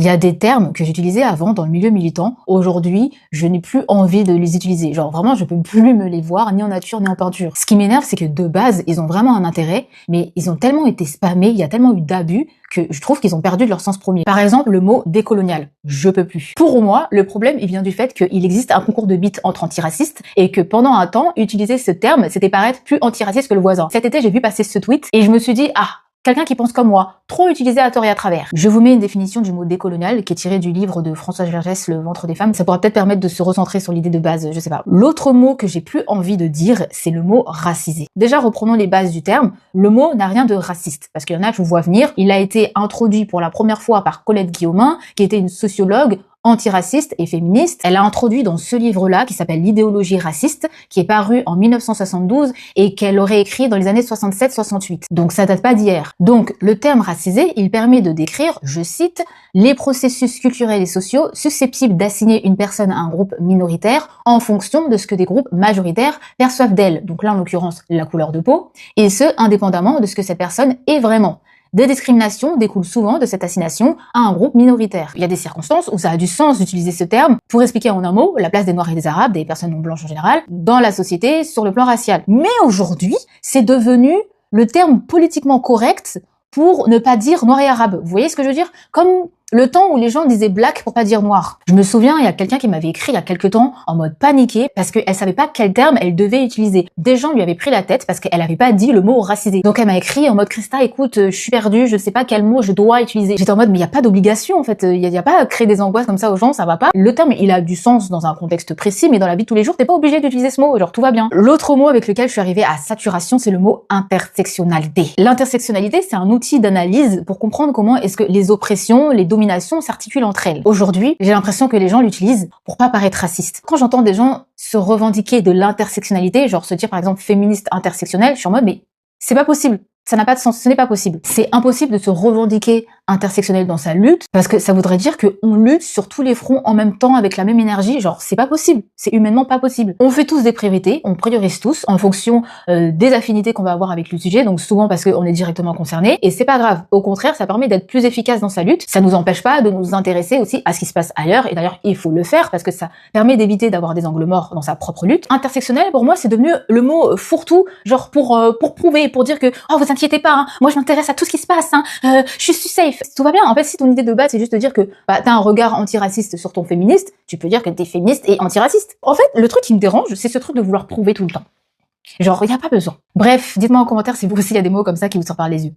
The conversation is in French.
Il y a des termes que j'utilisais avant dans le milieu militant. Aujourd'hui, je n'ai plus envie de les utiliser. Genre vraiment, je peux plus me les voir ni en nature ni en peinture. Ce qui m'énerve, c'est que de base, ils ont vraiment un intérêt, mais ils ont tellement été spammés, il y a tellement eu d'abus que je trouve qu'ils ont perdu de leur sens premier. Par exemple, le mot décolonial. Je peux plus. Pour moi, le problème, il vient du fait qu'il existe un concours de bits entre antiracistes et que pendant un temps, utiliser ce terme, c'était paraître plus antiraciste que le voisin. Cet été, j'ai vu passer ce tweet et je me suis dit, ah, quelqu'un qui pense comme moi, trop utilisé à tort et à travers. Je vous mets une définition du mot décolonial qui est tirée du livre de Françoise Vergès, Le ventre des femmes. Ça pourra peut-être permettre de se recentrer sur l'idée de base, je sais pas. L'autre mot que j'ai plus envie de dire, c'est le mot racisé. Déjà, reprenons les bases du terme. Le mot n'a rien de raciste, parce qu'il y en a, je vous vois venir. Il a été introduit pour la première fois par Colette Guillaumin, qui était une sociologue antiraciste et féministe. Elle a introduit dans ce livre-là, qui s'appelle L'idéologie raciste, qui est paru en 1972 et qu'elle aurait écrit dans les années 67-68. Donc ça date pas d'hier. Donc le terme racisé, il permet de décrire, je cite, les processus culturels et sociaux susceptibles d'assigner une personne à un groupe minoritaire en fonction de ce que des groupes majoritaires perçoivent d'elle. Donc là, en l'occurrence, la couleur de peau, et ce, indépendamment de ce que cette personne est vraiment. Des discriminations découlent souvent de cette assignation à un groupe minoritaire. Il y a des circonstances où ça a du sens d'utiliser ce terme pour expliquer en un mot la place des Noirs et des Arabes, des personnes non blanches en général, dans la société sur le plan racial. Mais aujourd'hui, c'est devenu le terme politiquement correct pour ne pas dire noir et arabe. Vous voyez ce que je veux dire? Comme le temps où les gens disaient black pour pas dire noir. Je me souviens, il y a quelqu'un qui m'avait écrit il y a quelques temps en mode paniqué parce qu'elle savait pas quel terme elle devait utiliser. Des gens lui avaient pris la tête parce qu'elle avait pas dit le mot racisé. Donc elle m'a écrit en mode Christa, écoute, je suis perdue, je sais pas quel mot je dois utiliser. J'étais en mode mais il y a pas d'obligation en fait, il y a pas à créer des angoisses comme ça aux gens, ça va pas. Le terme, il a du sens dans un contexte précis, mais dans la vie de tous les jours, t'es pas obligé d'utiliser ce mot, genre tout va bien. L'autre mot avec lequel je suis arrivée à saturation, c'est le mot intersectionnalité. L'intersectionnalité, c'est un outil d'analyse pour comprendre comment est-ce que les oppressions, les dominations s'articulent entre elles. Aujourd'hui, j'ai l'impression que les gens l'utilisent pour pas paraître racistes. Quand j'entends des gens se revendiquer de l'intersectionnalité, genre se dire par exemple féministe intersectionnelle, je suis en mode mais c'est pas possible. Ça n'a pas de sens, ce n'est pas possible. C'est impossible de se revendiquer intersectionnel dans sa lutte, parce que ça voudrait dire qu'on lutte sur tous les fronts en même temps avec la même énergie, genre c'est pas possible, c'est humainement pas possible. On fait tous des priorités, on priorise tous en fonction des affinités qu'on va avoir avec le sujet, donc souvent parce qu'on est directement concerné, et c'est pas grave, au contraire ça permet d'être plus efficace dans sa lutte, ça nous empêche pas de nous intéresser aussi à ce qui se passe ailleurs, et d'ailleurs il faut le faire parce que ça permet d'éviter d'avoir des angles morts dans sa propre lutte. Intersectionnel pour moi c'est devenu le mot fourre-tout, genre pour prouver, pour dire que oh vous inquiétez pas, hein, moi je m'intéresse à tout ce qui se passe, hein, je suis safe. Tout va bien. En fait, si ton idée de base c'est juste de dire que t'as un regard antiraciste sur ton féministe, tu peux dire que t'es féministe et antiraciste. En fait, le truc qui me dérange, c'est ce truc de vouloir prouver tout le temps. Genre, y a pas besoin. Bref, dites-moi en commentaire si vous aussi il y a des mots comme ça qui vous sortent par les yeux.